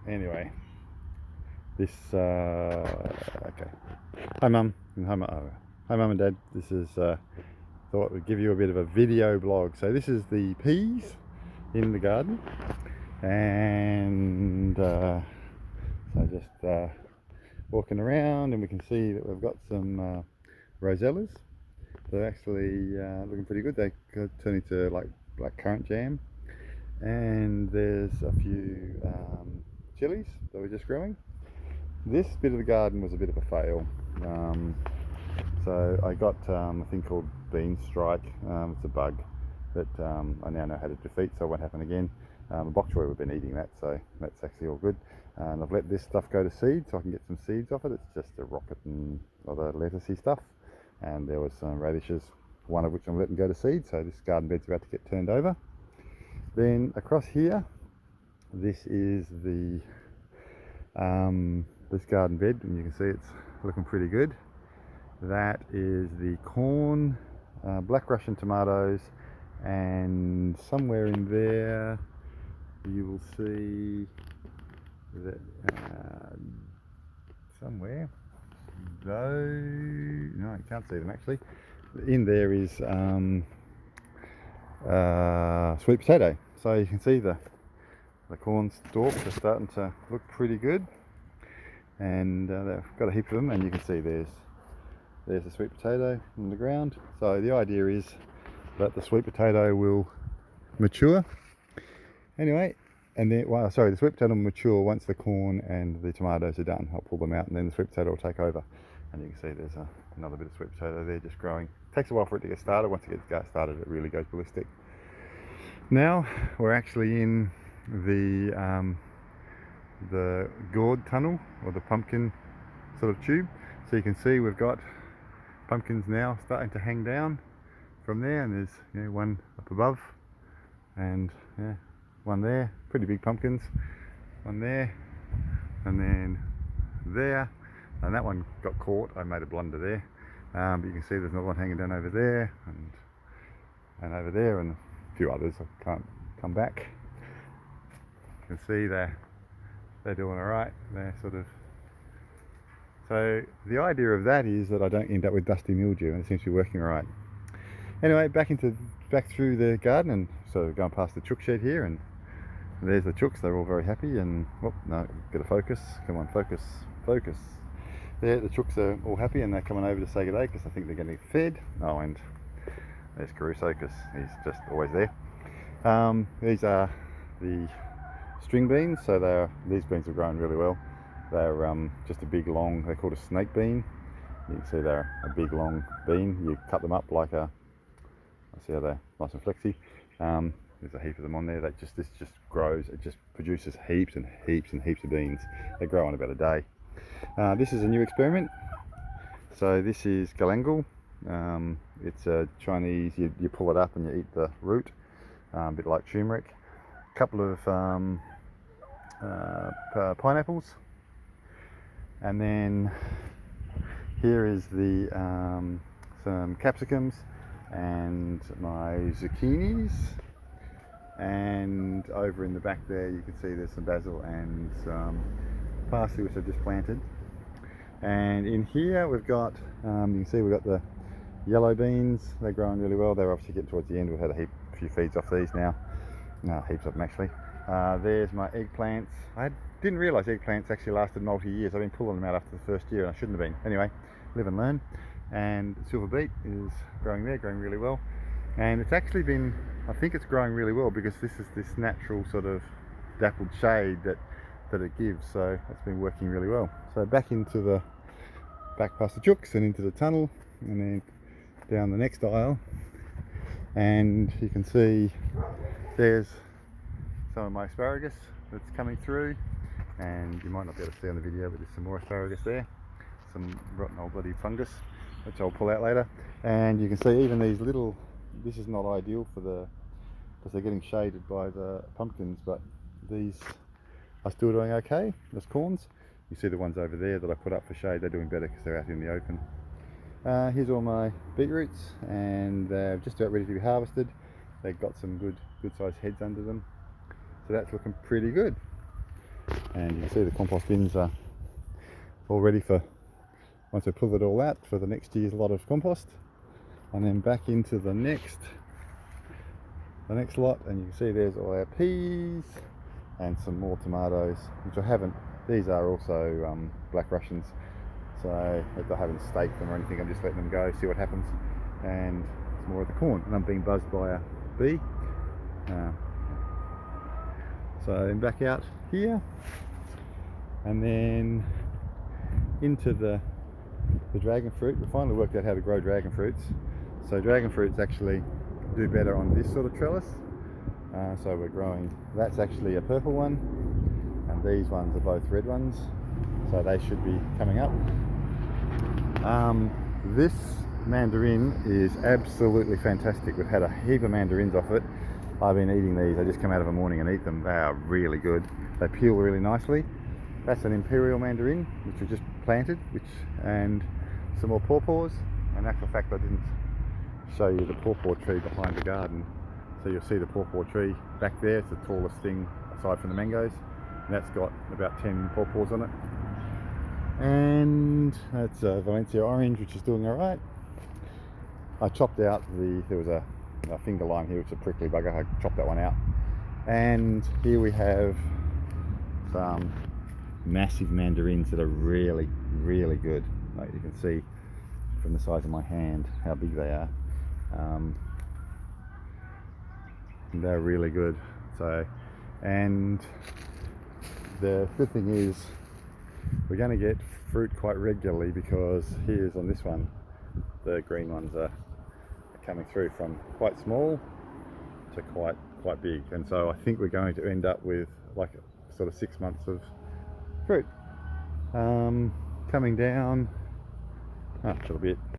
Anyway, this okay. Hi mum and hi mum and dad. This is thought we'd give you a bit of a video blog. So this is the peas in the garden, and so just walking around, and we can see that we've got some rosellas. They're actually looking pretty good. They could turn into like black currant jam, and there's a few chilies that we're just growing. This bit of the garden was a bit of a fail. So I got a thing called bean strike. It's a bug that I now know how to defeat, so it won't happen again. Bok choy, we've been eating that, so that's actually all good. And I've let this stuff go to seed so I can get some seeds off it. It's just a rocket and other lettucey stuff. And there was some radishes, one of which I'm letting go to seed, so this garden bed's about to get turned over. Then across here, this is the this garden bed, and you can see it's looking pretty good. That is the corn, black Russian tomatoes, and somewhere in there you will see that somewhere, though no, you can't see them actually. In there is sweet potato, so you can see the corn stalks are starting to look pretty good, and they've got a heap of them, and you can see there's a sweet potato in the ground. So the idea is that the sweet potato will mature anyway, and then the sweet potato will mature once the corn and the tomatoes are done. I'll pull them out, and then the sweet potato will take over, and you can see there's another bit of sweet potato there just growing. It takes a while for it to get started. Once it gets started, it really goes ballistic. Now we're actually in the gourd tunnel, or the pumpkin sort of tube. So you can see we've got pumpkins now starting to hang down from there, and there's one up above, and one there, pretty big pumpkins, one there, and then there, and that one got caught. I made a blunder there, but you can see there's another one hanging down over there, and over there, and a few others. I can't come back. You can see they're doing all right. They're sort of, so the idea of that is that I don't end up with dusty mildew, and it seems to be working all right. Anyway, back through the garden, and so going past the chook shed here, and there's the chooks. They're all very happy, and no, get a focus. Come on, focus. There, the chooks are all happy, and they're coming over to say good day because I think they're getting fed. Oh, and there's Caruso because he's just always there. These are the string beans. So these beans are growing really well. They're just a big long, they're called a snake bean. You can see they're a big long bean. You cut them up like see how they're nice and flexy. There's a heap of them on there. This just grows. It just produces heaps and heaps and heaps of beans. They grow in about a day. This is a new experiment. So this is galangal. It's a Chinese. You pull it up and you eat the root, a bit like turmeric. A couple of pineapples, and then here is the some capsicums and my zucchinis, and over in the back there you can see there's some basil and some parsley which I've just planted. And in here we've got you can see we've got the yellow beans. They're growing really well. They're obviously getting towards the end. We've had a few feeds off these now. No, heaps of them actually. There's my eggplants. I didn't realise eggplants actually lasted multi-years. I've been pulling them out after the first year, and I shouldn't have been. Anyway, live and learn. And silver beet is growing there, growing really well. And it's actually been, I think it's growing really well because this is this natural sort of dappled shade that it gives. So it's been working really well. So back past the chooks and into the tunnel, and then down the next aisle, and you can see there's some of my asparagus that's coming through, and you might not be able to see on the video, but there's some more asparagus there, some rotten old bloody fungus which I'll pull out later. And you can see even these little, this is not ideal because they're getting shaded by the pumpkins, but these are still doing okay as corns. You see the ones over there that I put up for shade, they're doing better because they're out in the open. Here's all my beetroots, and they're just about ready to be harvested. They've got some good sized heads under them, so that's looking pretty good. And you can see the compost bins are all ready for, once we pull it all out, for the next year's lot of compost. And then back into the next lot, and you can see there's all our peas and some more tomatoes, which I haven't, these are also Black Russians, so I haven't staked them or anything, I'm just letting them go, see what happens. And it's more of the corn, and I'm being buzzed by a bee. So then back out here, and then into the dragon fruit. We finally worked out how to grow dragon fruits. So dragon fruits actually do better on this sort of trellis. So we're growing, that's actually a purple one, and these ones are both red ones, so they should be coming up. This mandarin is absolutely fantastic. We've had a heap of mandarins off it. I've been eating these. I just come out of a morning and eat them. They are really good. They peel really nicely. That's an imperial mandarin which we just planted, and some more pawpaws. In actual fact, I didn't show you the pawpaw tree behind the garden. So you'll see the pawpaw tree back there. It's the tallest thing aside from the mangoes, and that's got about 10 pawpaws on it. And that's Valencia orange, which is doing all right. I chopped out there was a finger lime here, which is a prickly bugger. I chopped that one out. And here we have some massive mandarins that are really, really good. Like you can see from the size of my hand how big they are. They're really good. So, and the good thing is we're going to get fruit quite regularly, because here's on this one, the green ones are coming through from quite small to quite big, and so I think we're going to end up with like sort of 6 months of fruit coming down a little bit.